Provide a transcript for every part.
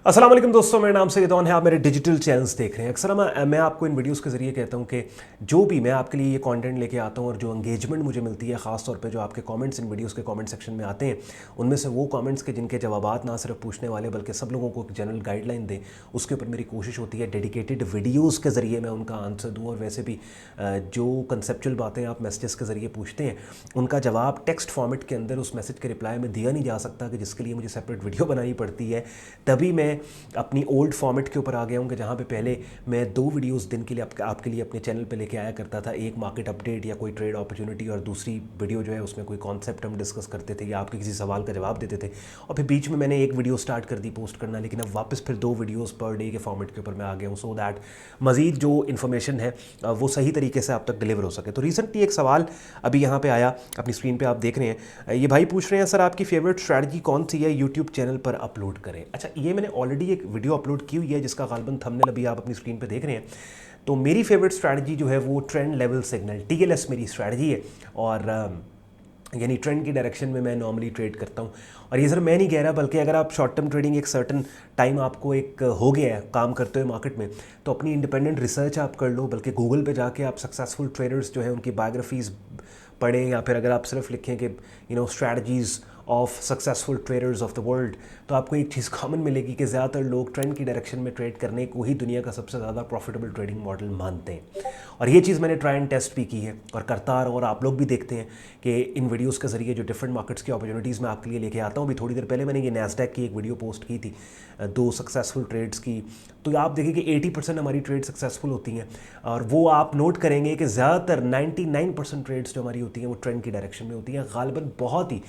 अस्सलाम वालेकुम दोस्तों, मेरा नाम सैयद है। आप मेरे डिजिटल चैनल्स देख रहे हैं। अक्सर मैं आपको इन वीडियोस के ज़रिए कहता हूं कि जो भी मैं आपके लिए ये कंटेंट लेके आता हूं और जो एंगेजमेंट मुझे मिलती है, ख़ास तौर पे जो आपके कमेंट्स इन वीडियोस के कमेंट सेक्शन में आते हैं, उनमें से वो कमेंट्स के जिनके जवाबात ना सिर्फ पूछने वाले बल्कि सब लोगों को एक जनरल गाइडलाइन दें, उसके ऊपर मेरी कोशिश होती है डेडिकेटेड वीडियोज़ के ज़रिए मैं उनका आंसर दूँ। और वैसे भी जो कंसेप्चुअल बातें आप मैसेजेस के ज़रिए पूछते हैं, उनका जवाब टेक्स्ट फॉर्मेट के अंदर उस मैसेज के रिप्लाई में दिया नहीं जा सकता, कि जिसके लिए मुझे सेपरेट वीडियो बनानी पड़ती है। तभी मैं अपनी ओल्ड फॉर्मेट के ऊपर आ गया हूँ कि जहाँ पे पहले मैं 2 वीडियोस दिन के लिए आपके लिए अपने चैनल पे लेके आया करता था। एक मार्केट अपडेट या कोई ट्रेड अपॉर्चुनिटी, और दूसरी वीडियो जो है उसमें कोई कॉन्सेप्ट हम डिस्कस करते थे या आपके किसी सवाल का जवाब देते थे। और फिर बीच में मैंने एक वीडियो स्टार्ट कर दी पोस्ट करना, लेकिन अब वापस फिर 2 वीडियोज़ पर डे के फॉर्मेट के ऊपर मैं आ गया हूँ, सो दैट मज़ीद जो इन्फॉर्मेशन है वो सही तरीके से आप तक डिलीवर हो सके। तो रिसेंटली एक सवाल अभी यहाँ पे आया, अपनी स्क्रीन पे आप देख रहे हैं। ये भाई पूछ रहे हैं, सर आपकी फेवरेट स्ट्रैटेजी कौन सी है यूट्यूब चैनल पर अपलोड करें। अच्छा, ये मैंने ऑलरेडी एक वीडियो अपलोड की हुई है जिसका गालबन थंबनेल अभी आप अपनी स्क्रीन पे देख रहे हैं। तो मेरी फेवरेट स्ट्रैटेजी जो है वो ट्रेंड लेवल सिग्नल TLS मेरी स्ट्रैटेजी है, और यानी ट्रेंड की डायरेक्शन में मैं नॉर्मली ट्रेड करता हूँ। और ये सर मैं नहीं कह रहा, बल्कि अगर आप शॉर्ट टर्म ट्रेडिंग एक सर्टन टाइम आपको एक हो गया है काम करते हुए मार्केट में, तो अपनी इंडिपेंडेंट रिसर्च आप कर लो, बल्कि गूगल पे जाके आप सक्सेसफुल ट्रेडर्स जो है उनकी बायोग्राफीज़ पढ़ें, या फिर अगर आप सिर्फ लिखें कि strategies of successful traders of the world, तो आपको एक चीज़ कॉमन मिलेगी कि ज़्यादातर लोग ट्रेंड की डायरेक्शन में ट्रेड करने को ही दुनिया का सबसे ज़्यादा प्रॉफिटेबल ट्रेडिंग मॉडल मानते हैं। और ये चीज़ मैंने ट्राई एंड टेस्ट भी की है और करता आ रहा हूँ, और आप लोग भी देखते हैं कि इन वीडियोस के ज़रिए जो डिफरेंट मार्केट्स की अपॉर्चुनिटीज़ मैं आपके लिए लेके आता हूँ। अभी थोड़ी देर पहले मैंने ये नैस्डैक की एक वीडियो पोस्ट की थी 2 सक्सेसफुल ट्रेड्स की। तो आप देखिए कि 80% हमारी ट्रेड सक्सेसफुल होती हैं, और वो आप नोट करेंगे कि ज़्यादातर 99% ट्रेड्स जो हमारी होती हैं वो ट्रेंड की डायरेक्शन में होती हैं। गालिबन बहुत ही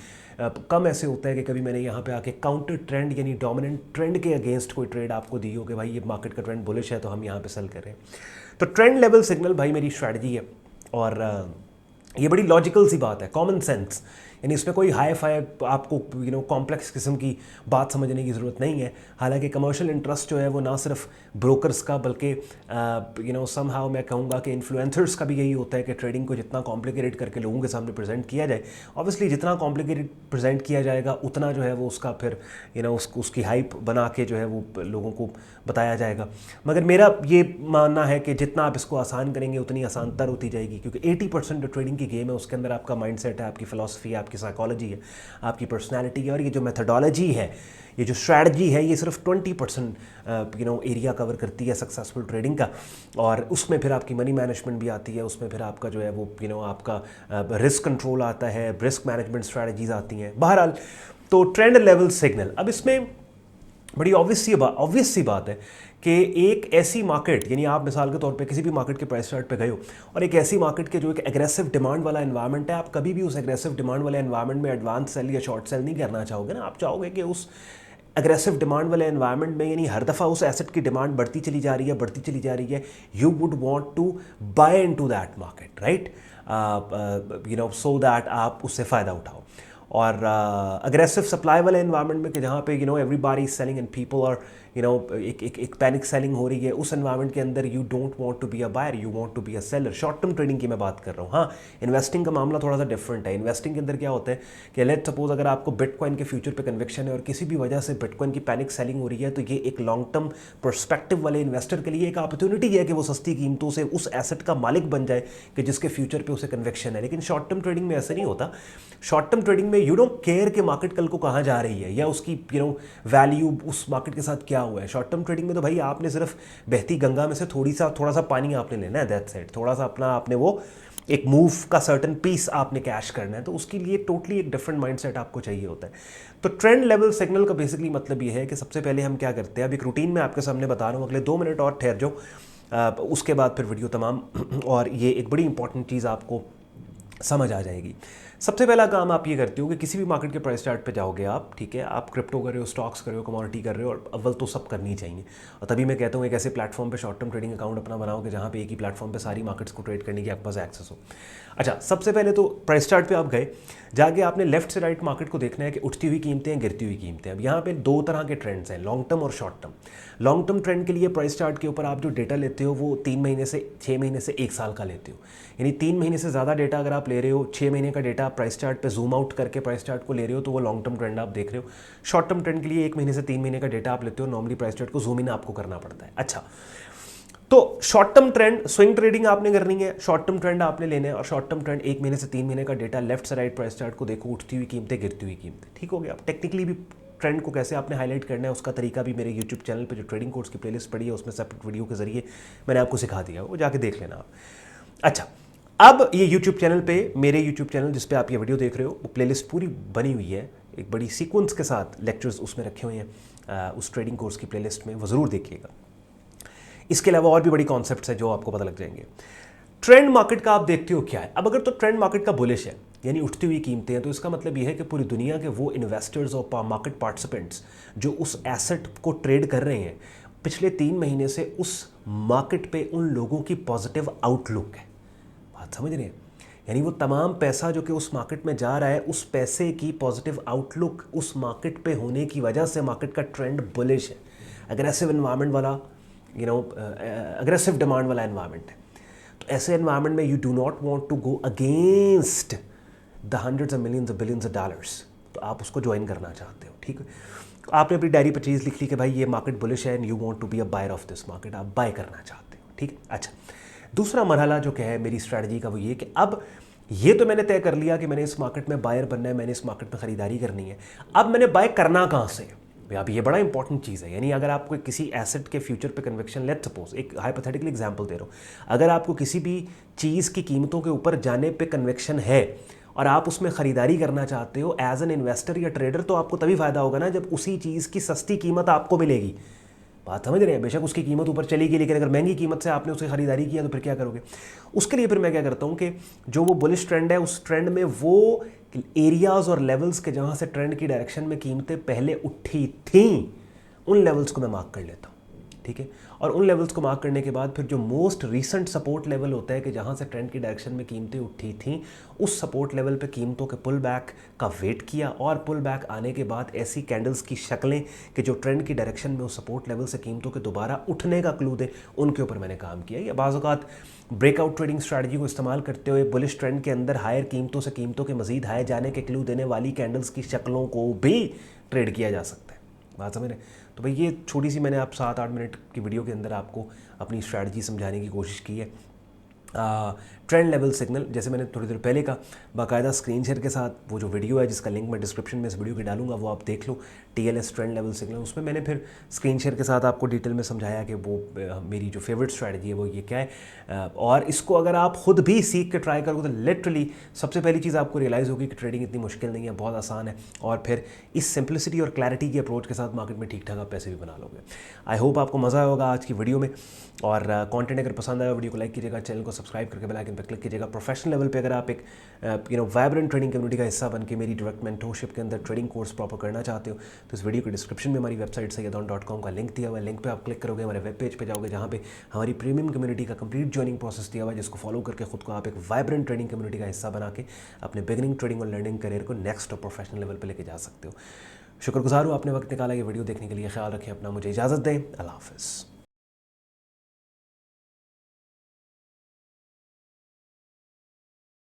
कम ऐसे होता है कि कभी मैंने यहाँ पे आके काउंटर ट्रेंड यानी डोमिनेंट ट्रेंड के अगेंस्ट कोई ट्रेड आपको दी हो कि भाई ये मार्केट का ट्रेंड बुलिश है तो हम यहाँ पे सेल कर रहे हैं। तो ट्रेंड लेवल सिग्नल भाई मेरी स्ट्रैटेजी है, और ये बड़ी लॉजिकल सी बात है, कॉमन सेंस, यानी इसमें कोई हाई फाई आपको कॉम्प्लेक्स किस्म की बात समझने की ज़रूरत नहीं है। हालांकि कमर्शियल इंटरेस्ट जो है वो ना सिर्फ ब्रोकर्स का बल्कि समहाउ मैं कहूँगा कि इन्फ्लुएंसर्स का भी यही होता है कि ट्रेडिंग को जितना कॉम्प्लिकेटेड करके लोगों के सामने प्रेजेंट किया जाए, ऑब्वियसली जितना कॉम्प्लिकेटेड प्रेजेंट किया जाएगा उतना जो है वो उसका फिर उसकी हाइप बना के जो है वो लोगों को बताया जाएगा। मगर मेरा ये मानना है कि जितना आप इसको आसान करेंगे उतनी आसानतर होती जाएगी, क्योंकि 80% जो ट्रेडिंग की गेम है उसके अंदर आपका माइंडसेट है, आपकी फ़िलासफ़ी है, आपकी साइकोलॉजी है, आपकी पर्सनैलिटी है, और ये जो मेथडोलॉजी है, ये जो स्ट्रैटेजी है, ये सिर्फ 20% एरिया कवर करती है सक्सेसफुल ट्रेडिंग का। और उसमें फिर आपकी मनी मैनेजमेंट भी आती है, उसमें फिर आपका जो है वो आपका रिस्क कंट्रोल आता है, रिस्क मैनेजमेंट स्ट्रैटेजीज आती हैं। बहरहाल तो ट्रेंड लेवल सिग्नल, अब इसमें बड़ी ऑब्वियस सी बात है कि एक ऐसी मार्केट, यानी आप मिसाल के तौर पे किसी भी मार्केट के प्राइस चार्ट पे गए हो और एक ऐसी मार्केट के जो एक एग्रेसिव डिमांड वाला एनवायरनमेंट है, आप कभी भी उस एग्रेसिव डिमांड वाले एनवायरनमेंट में एडवांस सेल या शॉर्ट सेल नहीं करना चाहोगे ना। आप चाहोगे कि उस एग्रेसिव डिमांड वाले एनवायरनमेंट में, यानी हर दफ़ा उस एसेट की डिमांड बढ़ती चली जा रही है, you would want to buy into that market, right, so that आप उससे फ़ायदा उठाओ। और अग्रेसिव सप्लाई वाले एनवायरनमेंट में कि जहाँ पे everybody selling and people are एक पैनिक सेलिंग हो रही है, उस एनवायरनमेंट के अंदर you don't want to be a buyer, you want to be a seller. Short term trading की मैं बात कर रहा हूँ। हाँ, इन्वेस्टिंग का मामला थोड़ा सा डिफरेंट है। इन्वेस्टिंग के अंदर क्या होता है कि लेट्स सपोज अगर आपको बिटकॉइन के फ्यूचर पे कन्विक्शन है और किसी भी वजह से बिटकॉइन की पैनिक सेलिंग हो रही है, तो ये एक लॉन्ग टर्म पर्सपेक्टिव वाले इन्वेस्टर के लिए एक अपॉर्चुनिटी है कि वो सस्ती कीमतों से उस एसेट का मालिक बन जाए कि जिसके फ्यूचर पे उसे कन्विक्शन है। लेकिन शॉर्ट टर्म ट्रेडिंग में ऐसे नहीं होता। शॉर्ट टर्म ट्रेडिंग में यू डोंट केयर कि मार्केट कल को कहाँ जा रही है या उसकी वैल्यू उस मार्केट के साथ क्या हुआ है। शॉर्ट टर्म ट्रेडिंग में तो भाई आपने सिर्फ बहती गंगा में से थोड़ा सा पानी आपने लेना है, दैट्स इट। थोड़ा सा अपना आपने वो एक मूव का सर्टन पीस आपने कैश करना है, तो उसके लिए टोटली एक डिफरेंट माइंडसेट आपको चाहिए होता है। तो ट्रेंड लेवल सिग्नल का बेसिकली मतलब ये है कि सबसे पहले हम क्या करते हैं, अब एक रूटीन में आपके सामने बता रहा हूँ, अगले 2 मिनट और ठहर जाओ, उसके बाद फिर वीडियो तमाम और ये एक बड़ी इंपॉर्टेंट चीज़ आपको समझ आ जाएगी। सबसे पहला काम आप ये करते हो कि किसी भी मार्केट के प्राइस चार्ट पे जाओगे आप, ठीक है, आप क्रिप्टो कर रहे हो, स्टॉक्स कर रहे हो, कमोडिटी कर रहे हो, और अव्वल तो सब करनी चाहिए। और तभी मैं कहता हूँ एक ऐसे प्लेटफॉर्म पे शॉर्ट टर्म ट्रेडिंग अकाउंट अपना बनाओ कि जहाँ पे एक ही प्लेटफॉर्म पे सारी मार्केट्स को ट्रेड करने की आपके पास एक्सेस हो। अच्छा, सबसे पहले तो प्राइस चार्ट पे आप गए, जाके आपने लेफ्ट से राइट मार्केट को देखना है कि उठती हुई कीमतें हैं, गिरती हुई कीमतें। अब यहाँ पे 2 तरह के ट्रेंड्स हैं, लॉन्ग टर्म और short term. Long term trend के लिए प्राइस चार्ट के ऊपर आप जो डेटा लेते हो वो 3 महीने से 6 महीने से 1 साल का लेते हो। यानी 3 महीने से ज़्यादा डेटा अगर आप ले रहे हो, 6 महीने का डेटा आप प्राइस चार्ट पे जूम आउट करके प्राइस चार्ट को ले रहे हो तो वो लॉन्ग टर्म ट्रेंड आप देख रहे हो। शॉर्ट टर्म ट्रेंड के लिए 1 महीने से 3 महीने का डेटा आप लेते हो, नॉर्मली प्राइस चार्ट को जूम इन आपको करना पड़ता है। अच्छा, तो short term trend swing trading आपने करनी है, शॉर्ट टर्म ट्रेंड आपने लेने हैं, और शॉर्ट टर्म ट्रेंड 1 महीने से 3 महीने का डेटा, लेफ्ट से राइट प्राइस चार्ट को देखो, उठती हुई कीमतें, गिरती हुई कीमतें। ठीक हो गया। अब टेक्निकली भी ट्रेंड को कैसे आपने हाईलाइट करना है उसका तरीका भी मेरे यूट्यूब चैनल पे जो ट्रेडिंग कोर्स की प्लेलिस्ट पड़ी है उसमें सेपरेट वीडियो के जरिए मैंने आपको सिखा दिया, वो जाके देख लेना आप। अच्छा, अब ये यूट्यूब चैनल पे, मेरे यूट्यूब चैनल जिस पे आप ये वीडियो देख रहे हो, वो प्लेलिस्ट पूरी बनी हुई है, एक बड़ी सीक्वेंस के साथ लेक्चर्स उसमें रखे हुए हैं उस ट्रेडिंग कोर्स की प्लेलिस्ट में, वो ज़रूर देखिएगा। इसके अलावा और भी बड़ी कॉन्सेप्ट्स हैं जो आपको पता लग जाएंगे। ट्रेंड मार्केट का आप देखते हो क्या है। अब अगर तो ट्रेंड मार्केट का बुलिश है, यानी उठती हुई कीमतें हैं, तो इसका मतलब यह है कि पूरी दुनिया के वो इन्वेस्टर्स और मार्केट पार्टिसिपेंट्स जो उस एसेट को ट्रेड कर रहे हैं, पिछले 3 महीने से उस मार्केट पे उन लोगों की पॉजिटिव आउटलुक है। बात समझ रहे हैं? यानी वो तमाम पैसा जो कि उस मार्केट में जा रहा है, उस पैसे की पॉजिटिव आउटलुक उस मार्केट पे होने की वजह से मार्केट का ट्रेंड बुलिश है। अग्रेसिव एनवायरनमेंट वाला, अग्रेसिव डिमांड वाला एनवायरनमेंट है। तो ऐसे एनवायरनमेंट में you do not want to go against the hundreds of millions of billions of dollars, तो आप उसको ज्वाइन करना चाहते हो। ठीक है, तो आपने अपनी डायरी पर चीज़ लिख ली कि भाई ये मार्केट बुलिश है and you want to be a buyer of this market, आप बाय करना चाहते हो। ठीक है। अच्छा, दूसरा मरहला जो क्या है मेरी स्ट्रैटेजी का, वो ये कि अब ये तो मैंने तय कर लिया कि मैंने इस मार्केट में बायर बनना है, मैंने इस मार्केट में ख़रीदारी करनी है। अब मैंने बाय करना कहाँ से? अब ये बड़ा इंपॉर्टेंट चीज़ है। यानी अगर आपको किसी एसेट के फ्यूचर पे कन्विक्शन, लेट्स सपोज एक हाइपोथेटिकल एग्जांपल दे रहा हूँ, अगर आपको किसी भी चीज़ की कीमतों के ऊपर जाने पे कन्विक्शन है और आप उसमें ख़रीदारी करना चाहते हो एज एन इन्वेस्टर या ट्रेडर, तो आपको तभी फ़ायदा होगा ना जब उसी चीज़ की सस्ती कीमत आपको मिलेगी। बात समझ रहे हैं? बेशक उसकी कीमत ऊपर चलेगी, लेकिन अगर महंगी कीमत से आपने उसकी खरीदारी किया तो फिर क्या करोगे? उसके लिए फिर मैं क्या करता हूँ कि जो वो बुलिश ट्रेंड है, उस ट्रेंड में वो एरियाज़ और लेवल्स के जहाँ से ट्रेंड की डायरेक्शन में कीमतें पहले उठी थी, उन लेवल्स को मैं मार्क कर लेता हूँ। ठीक है, और उन लेवल्स को मार्क करने के बाद फिर जो मोस्ट रीसेंट सपोर्ट लेवल होता है कि जहाँ से ट्रेंड की डायरेक्शन में कीमतें उठी थी, उस सपोर्ट लेवल पे कीमतों के पुल बैक का वेट किया, और पुल बैक आने के बाद ऐसी कैंडल्स की शक्लें कि जो ट्रेंड की डायरेक्शन में उस सपोर्ट लेवल से कीमतों के दोबारा उठने का क्लू दे, उनके ऊपर मैंने काम किया। या बाज़ औक़ात ब्रेकआउट ट्रेडिंग स्ट्रैटेजी को इस्तेमाल करते हुए बुलिश ट्रेंड के अंदर हायर कीमतों से कीमतों के मज़ीद हाई जाने के क्लू देने वाली कैंडल्स की शक्लों को भी ट्रेड किया जा सकता है। बात समझ रहे? तो भाई ये छोटी सी मैंने आप 7-8 मिनट की वीडियो के अंदर आपको अपनी स्ट्रैटेजी समझाने की कोशिश की है। ट्रेंड लेवल सिग्नल, जैसे मैंने थोड़ी देर पहले का बाकायदा स्क्रीन शेयर के साथ वो जो वीडियो है जिसका लिंक मैं डिस्क्रिप्शन में इस वीडियो की डालूंगा, वो आप देख लो, TLS ट्रेंड लेवल सिग्नल। उसमें मैंने फिर स्क्रीन शेयर के साथ आपको डिटेल में समझाया कि वो मेरी जो फेवरेट स्ट्रैटेजी है वो ये क्या है। और इसको अगर आप खुद भी सीख के ट्राई करोगे तो लिटरली सबसे पहली चीज़ आपको रियलाइज़ होगी कि ट्रेडिंग इतनी मुश्किल नहीं है, बहुत आसान है, और फिर इस सिंप्लिसिटी और क्लैरिटी की अप्रोच के साथ मार्केट में ठीक ठाक आप पैसे भी बना लोगे। आई होप आपको मज़ा आएगा आज की वीडियो में, और कंटेंट अगर पसंद आया वीडियो को लाइक कीजिएगा, चैनल को सब्सक्राइब करके बेल आइकन पर क्लिक कीजिएगा। प्रोफेशनल लेवल पे अगर आप एक वाइब्रेंट ट्रेडिंग कम्युनिटी का हिस्सा बन के मेरी डायरेक्ट मेंटरशिप के अंदर ट्रेडिंग कोर्स प्रॉपर करना चाहते हो तो इस वीडियो के डिस्क्रिप्शन में हमारी वेबसाइट सैयदान.com का लिंक दिया हुआ है। लिंक पे आप क्लिक करोगे, हमारे वेब पेज पे जाओगे जहाँ पे हमारी प्रीमियम कम्युनिटी का कंप्लीट जॉइनिंग प्रोसेस दिया हुआ है, जिसको फॉलो करके खुद को आप एक वाइब्रेंट ट्रेडिंग कम्युनिटी का हिस्सा बना के अपने बिगिनिंग ट्रेडिंग और लर्निंग करियर को नेक्स्ट और प्रोफेशनल लेवल पर लेके जा सकते हो। शुक्रगुजार हूँ आपने वक्त निकाला ये वीडियो देखने के लिए। ख्याल रखें अपना, मुझे इजाज़त दें। अल्लाह हाफ़िज़।